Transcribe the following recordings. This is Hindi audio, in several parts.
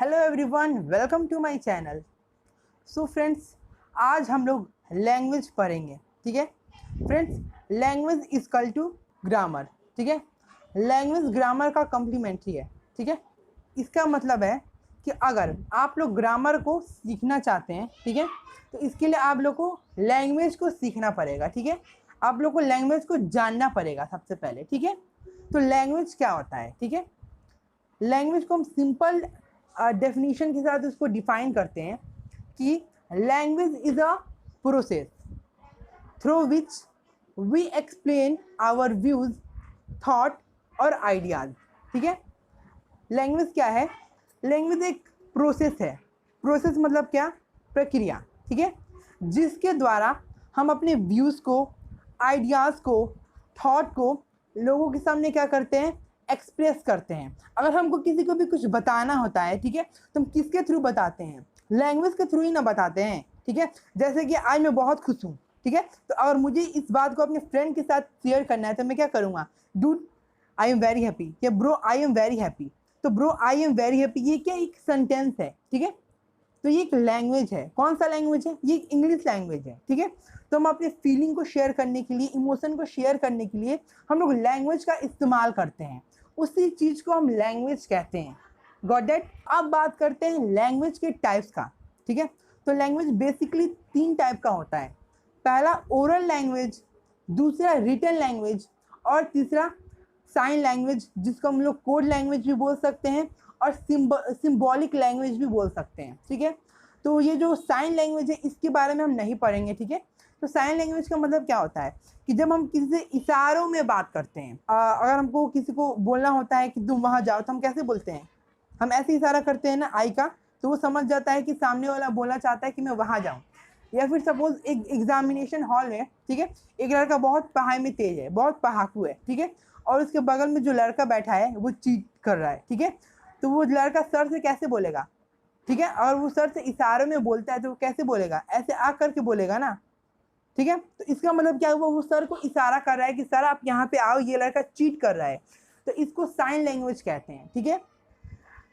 Hello everyone, welcome to my channel. So friends, आज हम लोग लैंग्वेज पढ़ेंगे। ठीक है friends, language is equal to grammar. ठीक है, लैंग्वेज ग्रामर का कम्प्लीमेंट्री है। ठीक है, इसका मतलब है कि अगर आप लोग ग्रामर को सीखना चाहते हैं, ठीक है, तो इसके लिए आप लोग को लैंग्वेज को सीखना पड़ेगा। ठीक है, आप लोग को लैंग्वेज को जानना पड़ेगा सबसे पहले। ठीक है, तो लैंग्वेज क्या होता है? ठीक है, लैंग्वेज को हम सिंपल डेफिनेशन के साथ उसको डिफाइन करते हैं कि language is a process through which we explain our views, thought और आइडियाज। ठीक है, लैंग्वेज क्या है? लैंग्वेज एक प्रोसेस है। प्रोसेस मतलब क्या? प्रक्रिया। ठीक है, जिसके द्वारा हम अपने व्यूज़ को, आइडियाज़ को, थॉट को लोगों के सामने क्या करते हैं? एक्सप्रेस करते हैं। अगर हमको किसी को भी कुछ बताना होता है, ठीक है, तो हम किसके थ्रू बताते हैं? लैंग्वेज के थ्रू ही ना बताते हैं। ठीक है, जैसे कि आज मैं बहुत खुश हूँ, ठीक है, तो अगर मुझे इस बात को अपने फ्रेंड के साथ शेयर करना है तो मैं क्या करूँगा? Dude, I am very happy, या bro I am very happy. तो bro I am very happy, ये क्या एक सेंटेंस है? ठीक है, तो ये एक लैंग्वेज है। कौन सा लैंग्वेज है? ये इंग्लिश लैंग्वेज है। ठीक है, तो हम अपने फीलिंग को शेयर करने के लिए, इमोशन को शेयर करने के लिए हम लोग लैंग्वेज का इस्तेमाल करते हैं। उसी चीज़ को हम लैंग्वेज कहते हैं। Got that? अब बात करते हैं लैंग्वेज के टाइप्स का। ठीक है, तो लैंग्वेज बेसिकली 3 टाइप का होता है। पहला ओरल लैंग्वेज, दूसरा रिटन लैंग्वेज और तीसरा साइन लैंग्वेज, जिसको हम लोग कोड लैंग्वेज भी बोल सकते हैं और सिंबॉलिक लैंग्वेज भी बोल सकते हैं। ठीक है, तो ये जो साइन लैंग्वेज है इसके बारे में हम नहीं पढ़ेंगे। ठीक है, तो साइन लैंग्वेज का मतलब क्या होता है कि जब हम किसी से इशारों में बात करते हैं, अगर हमको किसी को बोलना होता है कि तुम वहाँ जाओ, तो हम कैसे बोलते हैं? हम ऐसे इशारा करते हैं ना, आई का, तो वो समझ जाता है कि सामने वाला बोलना चाहता है कि मैं वहाँ जाऊँ। या फिर सपोज एक एग्जामिनेशन हॉल में, ठीक है, एक लड़का बहुत पढ़ाई में तेज है, बहुत पढ़ाकू है, ठीक है, और उसके बगल में जो लड़का बैठा है वो चीट कर रहा है। ठीक है, तो वो लड़का सर से कैसे बोलेगा? ठीक है, और वो सर से इशारे में बोलता है तो वो कैसे बोलेगा? ऐसे आ करके बोलेगा ना। ठीक है, तो इसका मतलब क्या हुआ? वो सर को इशारा कर रहा है कि सर आप यहाँ पे आओ, ये लड़का चीट कर रहा है। तो इसको साइन लैंग्वेज कहते हैं। ठीक है,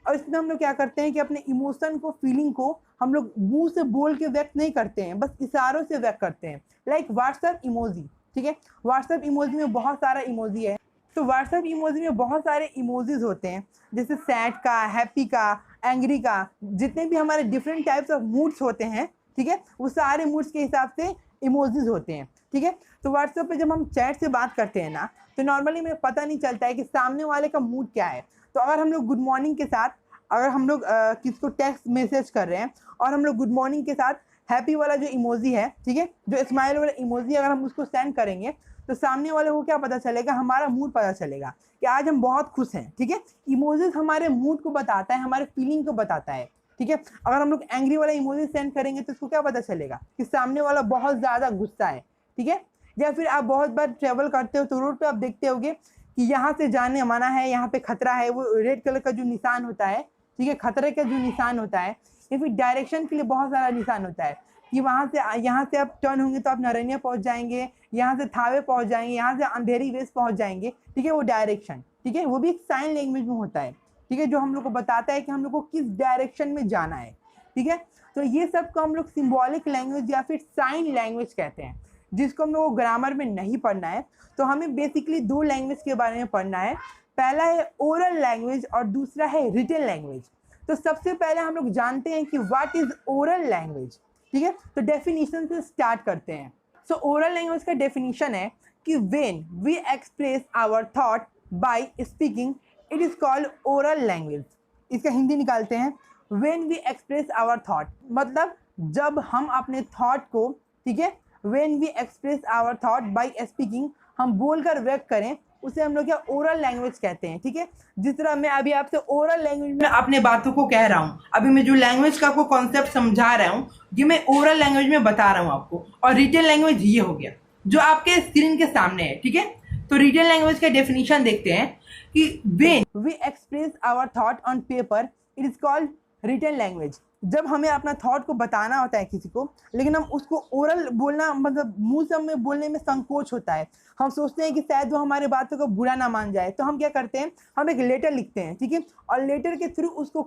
और इसमें हम लोग क्या करते हैं कि अपने इमोशन को, फीलिंग को हम लोग मुंह से बोल के व्यक्त नहीं करते हैं, बस इशारों से व्यक्त करते हैं। Like WhatsApp emoji. ठीक है, व्हाट्सएप इमोजी में बहुत सारा इमोजी है। तो व्हाट्सएप इमोजी में बहुत सारे इमोजीज होते हैं, जैसे सैड का, हैप्पी का, एंग्री का, जितने भी हमारे डिफरेंट टाइप्स ऑफ मूड्स होते हैं, ठीक है, वो सारे मूड्स के हिसाब से इमोजीज होते हैं। ठीक है, तो व्हाट्सएप पे जब हम चैट से बात करते हैं ना, तो नॉर्मली हमें पता नहीं चलता है कि सामने वाले का मूड क्या है। तो अगर हम लोग गुड मॉर्निंग के साथ, अगर हम लोग किसको टेक्स्ट मैसेज कर रहे हैं और हम लोग गुड मॉर्निंग के साथ हैप्पी वाला जो इमोजी है, ठीक है, जो स्माइल वाला इमोजी, अगर हम उसको सेंड करेंगे तो सामने वाले को क्या पता चलेगा? हमारा मूड पता चलेगा कि आज हम बहुत खुश हैं। ठीक है, इमोजीज हमारे मूड को बताता है, हमारे फीलिंग को बताता है। ठीक है, अगर हम लोग एंग्री वाला इमोजी सेंड करेंगे तो उसको क्या पता चलेगा? कि सामने वाला बहुत ज़्यादा गुस्सा है। ठीक है, या फिर आप बहुत बार ट्रेवल करते हो तो रोड पे आप देखते होगे कि यहाँ से जाने मना है, यहाँ पे खतरा है, वो रेड कलर का जो निशान होता है, ठीक है, खतरे का जो निशान होता है, या फिर डायरेक्शन के लिए बहुत सारा निशान होता है कि यहाँ से आप टर्न होंगे तो आप नारनिया पहुंच जाएंगे, यहाँ से थावे पहुंच जाएंगे, यहाँ से अंधेरी वेस्ट पहुंच जाएंगे। ठीक है, वो डायरेक्शन, ठीक है, वो भी एक साइन लैंग्वेज में होता है। ठीक है, जो हम लोग को बताता है कि हम लोग को किस डायरेक्शन में जाना है। ठीक है, तो ये सब को हम लोग सिंबॉलिक लैंग्वेज या फिर साइन लैंग्वेज कहते हैं, जिसको हम लोग को ग्रामर में नहीं पढ़ना है। तो हमें बेसिकली 2 लैंग्वेज के बारे में पढ़ना है। पहला है ओरल लैंग्वेज और दूसरा है रिटन लैंग्वेज। तो सबसे पहले हम लोग जानते हैं कि व्हाट इज ओरल लैंग्वेज। ठीक है, तो डेफिनेशन से स्टार्ट करते हैं। सो ओरल लैंग्वेज का डेफिनेशन है कि when we express our thought by speaking, it is called oral language. इसका हिंदी निकालते हैं। When we express our thought मतलब जब हम अपने थॉट को, ठीक है, when we express our thought by speaking, हम बोलकर व्यक्त करें, उसे हम लोग क्या ओरल लैंग्वेज कहते हैं। ठीक है, जिस तरह मैं अभी आपसे ओरल लैंग्वेज में अपने बातों को कह रहा हूँ, अभी मैं जो लैंग्वेज का आपको कॉन्सेप्ट समझा रहा हूँ, ये मैं ओरल लैंग्वेज में बता रहा हूँ आपको। और रिटन लैंग्वेज ये हो गया जो आपके स्क्रीन के सामने है। ठीक है, तो रिटन लैंग्वेज का डेफिनेशन देखते हैं कि when we express our thought on paper, it is called written language. जब हमें अपना थॉट को बताना होता है किसी को, लेकिन हम उसको ओरल बोलना, मतलब मुंह से हमें बोलने में संकोच होता है, हम सोचते हैं कि शायद वो हमारे बातों को बुरा ना मान जाए, तो हम क्या करते हैं? हम एक लेटर लिखते हैं। ठीक है, और लेटर के थ्रू उसको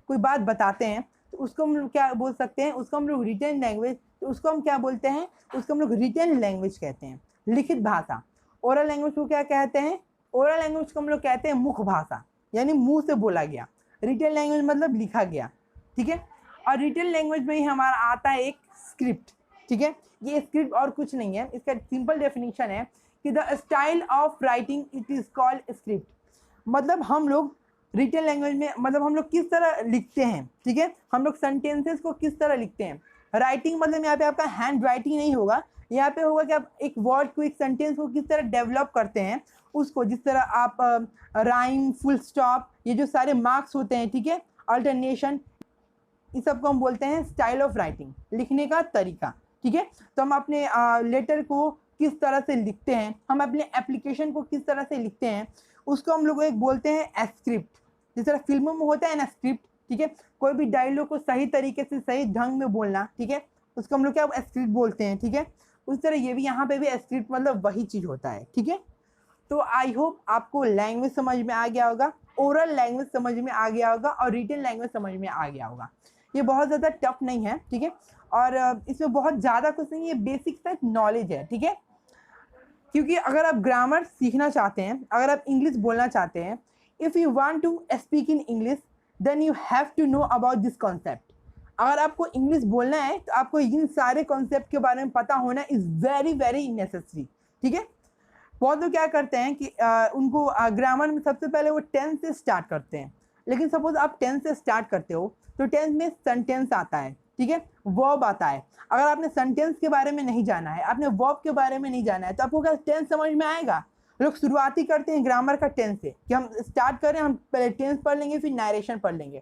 कोई बात बताते हैं तो उसको हम लोग क्या बोल सकते हैं, उसको हम लोग रिटन लैंग्वेज, तो उसको हम क्या बोलते हैं, उसको हम लोग रिटन लैंग्वेज कहते हैं, लिखित भाषा। ओरल लैंग्वेज को क्या कहते हैं, ओरल लैंग्वेज को हम लोग कहते हैं मुख भाषा, यानी मुंह से बोला गया। रिटन लैंग्वेज मतलब लिखा गया, ठीक है। और रिटन लैंग्वेज में ही हमारा आता है एक स्क्रिप्ट, ठीक है। ये स्क्रिप्ट और कुछ नहीं है, इसका सिंपल डेफिनेशन है कि the style of writing it is called script. मतलब हम लोग रिटन लैंग्वेज में मतलब हम लोग किस तरह लिखते हैं, ठीक है, हम लोग सेंटेंसेस को किस तरह लिखते हैं। राइटिंग मतलब यहाँ पे आपका हैंड राइटिंग नहीं होगा, यहाँ पे होगा कि आप एक वर्ड को, एक सेंटेंस को किस तरह डेवलप करते हैं उसको, जिस तरह आप राइम, फुल स्टॉप, ये जो सारे मार्क्स होते हैं, ठीक है, अल्टरनेशन, इस सब को हम बोलते हैं स्टाइल ऑफ राइटिंग, लिखने का तरीका, ठीक है। तो हम अपने लेटर को किस तरह से लिखते हैं, हम अपने एप्लीकेशन को किस तरह से लिखते हैं, उसको हम लोग एक बोलते हैं स्क्रिप्ट। जिस तरह फिल्मों में होता है ना स्क्रिप्ट, ठीक है, कोई भी डायलॉग को सही तरीके से सही ढंग में बोलना, ठीक है, उसको हम लोग क्या स्क्रिप्ट बोलते हैं, ठीक है। उस तरह ये भी यहाँ पे भी स्क्रिप्ट मतलब वही चीज़ होता है, ठीक है। तो आई होप आपको लैंग्वेज समझ में आ गया होगा, ओरल लैंग्वेज समझ में आ गया होगा और रिटन लैंग्वेज समझ में आ गया होगा। ये बहुत ज़्यादा टफ नहीं है, ठीक है, और इसमें बहुत ज़्यादा कुछ नहीं है, बेसिक सा नॉलेज है, ठीक है। क्योंकि अगर आप ग्रामर सीखना चाहते हैं, अगर आप इंग्लिश बोलना चाहते हैं, if you want to speak in English then you have to know about this concept. अगर आपको इंग्लिश बोलना है तो आपको इन सारे कॉन्सेप्ट के बारे में पता होना इज़ वेरी वेरी नेसेसरी, ठीक है। बहुत लोग क्या करते हैं कि उनको ग्रामर में सबसे पहले वो टेंस से स्टार्ट करते हैं, लेकिन सपोज आप टेंस से स्टार्ट करते हो तो टेंस में सेंटेंस आता है, ठीक है, वर्ब आता है। अगर आपने सेंटेंस के बारे में नहीं जाना है, आपने वर्ब के बारे में नहीं जाना है, तो आपको क्या टेंस समझ में आएगा। लोग शुरुआती करते हैं ग्रामर का टेंस से कि हम स्टार्ट करें, हम पहले टेंस पढ़ लेंगे फिर नरेशन पढ़ लेंगे।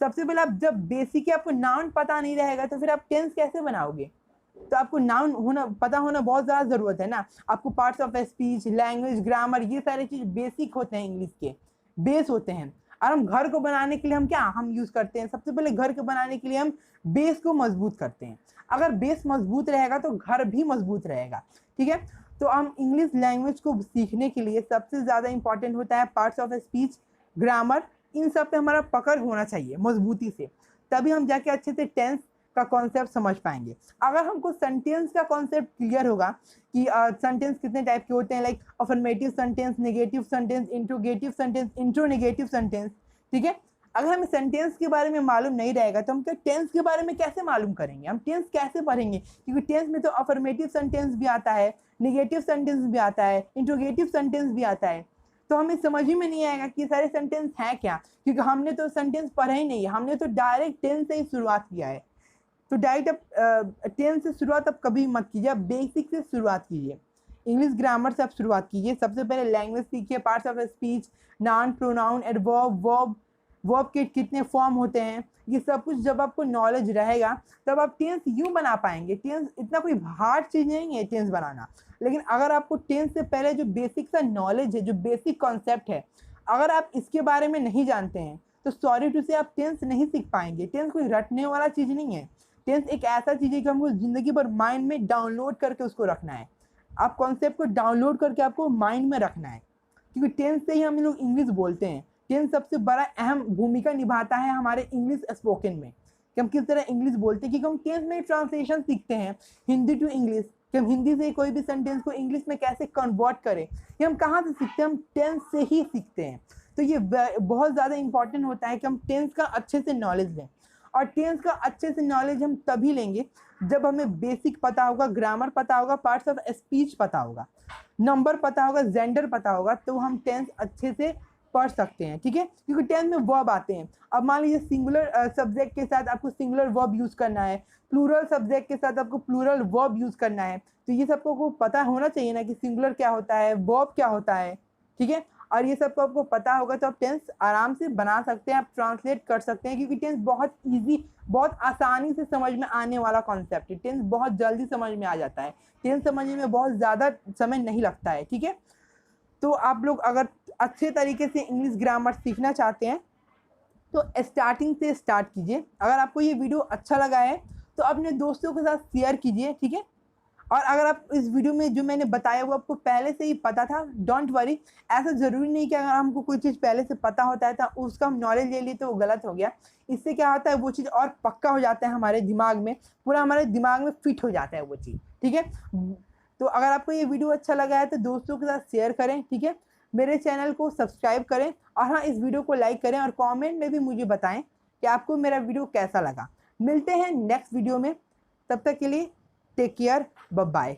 सबसे पहले आप जब बेसिक आपको नाउन पता नहीं रहेगा तो फिर आप टेंस कैसे बनाओगे। तो आपको नाउन होना पता होना बहुत ज़्यादा ज़रूरत है ना। आपको parts of speech, language, grammar, ये सारे चीज़ बेसिक होते हैं, इंग्लिश के बेस होते हैं। और हम घर को बनाने के लिए हम यूज़ करते हैं, सबसे पहले घर को बनाने के लिए हम बेस को मजबूत करते हैं। अगर बेस मजबूत रहेगा तो घर भी मजबूत रहेगा, ठीक है। तो हम इंग्लिश लैंग्वेज को सीखने के लिए सबसे ज़्यादा इंपॉर्टेंट होता है पार्ट्स ऑफ स्पीच, ग्रामर, इन सब पे हमारा पकड़ होना चाहिए मजबूती से, तभी हम जाके अच्छे से टेंस का कॉन्सेप्ट समझ पाएंगे। अगर हमको सेंटेंस का कॉन्सेप्ट क्लियर होगा कि सेंटेंस कितने टाइप के होते हैं, like affirmative sentence, negative sentence, interrogative sentence, interronegative sentence, ठीक है। अगर हमें सेंटेंस के बारे में मालूम नहीं रहेगा तो हम क्या टेंस के बारे में कैसे मालूम करेंगे, हम टेंस कैसे पढ़ेंगे। क्योंकि टेंस में तो अफर्मेटिव सेंटेंस भी आता है, नेगेटिव सेंटेंस भी आता है, इंट्रोगेटिव सेंटेंस भी आता है। तो हमें समझ ही में नहीं आएगा कि सारे सेंटेंस हैं क्या, क्योंकि हमने तो सेंटेंस पढ़ा ही नहीं है, हमने तो डायरेक्ट टेंस से ही शुरुआत किया है। तो डायरेक्ट आप टेंस से शुरुआत आप कभी मत कीजिए, आप बेसिक से शुरुआत कीजिए, इंग्लिश ग्रामर से आप शुरुआत कीजिए। सबसे पहले लैंग्वेज सीखिए, parts of speech, noun, pronoun, adverb, verb के कितने फॉर्म होते हैं, ये सब कुछ जब आपको नॉलेज रहेगा तब आप टेंस यूँ बना पाएंगे। टेंस इतना कोई हार्ड चीज़ नहीं है टेंस बनाना, लेकिन अगर आपको टेंस से पहले जो बेसिक सा नॉलेज है, जो बेसिक कॉन्सेप्ट है, अगर आप इसके बारे में नहीं जानते हैं तो सॉरी टू से आप टेंस नहीं सीख पाएंगे। टेंस कोई रटने वाला चीज़ नहीं है, टेंस एक ऐसा चीज़ है कि हमको ज़िंदगी भर माइंड में डाउनलोड करके उसको रखना है। आप कॉन्सेप्ट को डाउनलोड करके आपको माइंड में रखना है, क्योंकि टेंस से ही हम लोग इंग्लिश बोलते हैं। टेंस सबसे बड़ा अहम भूमिका निभाता है हमारे इंग्लिश स्पोकन में, कि हम किस तरह इंग्लिश बोलते हैं। क्योंकि हम टेंस में ट्रांसलेशन सीखते हैं हिंदी टू इंग्लिश, कि हम हिंदी से कोई भी सेंटेंस को इंग्लिश में कैसे कन्वर्ट करें, ये हम कहाँ से सीखते हैं, हम टेंस से ही सीखते हैं। तो ये बहुत ज़्यादा इंपॉर्टेंट होता है कि हम टेंस का अच्छे से नॉलेज लें। और टेंस का अच्छे से नॉलेज हम तभी लेंगे जब हमें बेसिक पता होगा, ग्रामर पता होगा, पार्ट्स ऑफ स्पीच पता होगा, नंबर पता होगा, जेंडर पता होगा, तो हम टेंस अच्छे से पढ़ सकते हैं, ठीक है। क्योंकि टेंस में वर्ब आते हैं। अब मान लीजिए सिंगुलर सब्जेक्ट के साथ आपको सिंगुलर वर्ब यूज़ करना है, प्लूरल सब्जेक्ट के साथ आपको प्लूरल वर्ब यूज़ करना है, तो ये सबको को पता होना चाहिए ना कि सिंगुलर क्या होता है, वर्ब क्या होता है, ठीक है। और ये सब को आपको पता होगा तो आप टेंस आराम से बना सकते हैं, आप ट्रांसलेट कर सकते हैं। क्योंकि टेंस बहुत ईजी, बहुत आसानी से समझ में आने वाला कॉन्सेप्ट है। टेंस बहुत जल्दी समझ में आ जाता है, टेंस समझने में बहुत ज़्यादा समय नहीं लगता है, ठीक है। तो आप लोग अगर अच्छे तरीके से इंग्लिश ग्रामर सीखना चाहते हैं तो स्टार्टिंग से स्टार्ट कीजिए। अगर आपको ये वीडियो अच्छा लगा है तो अपने दोस्तों के साथ शेयर कीजिए, ठीक है। और अगर आप इस वीडियो में जो मैंने बताया वो आपको पहले से ही पता था, डोंट वरी, ऐसा ज़रूरी नहीं कि अगर हमको कोई चीज़ पहले से पता होता है तो उसका हम नॉलेज ले लिए तो वो गलत हो गया। इससे क्या होता है, वो चीज़ और पक्का हो जाता है हमारे दिमाग में, पूरा हमारे दिमाग में फिट हो जाता है वो चीज़, ठीक है। तो अगर आपको ये वीडियो अच्छा लगा है तो दोस्तों के साथ शेयर करें, ठीक है। मेरे चैनल को सब्सक्राइब करें और हाँ, इस वीडियो को लाइक करें और कमेंट में भी मुझे बताएं कि आपको मेरा वीडियो कैसा लगा। मिलते हैं नेक्स्ट वीडियो में, तब तक के लिए टेक केयर, बाय बाय।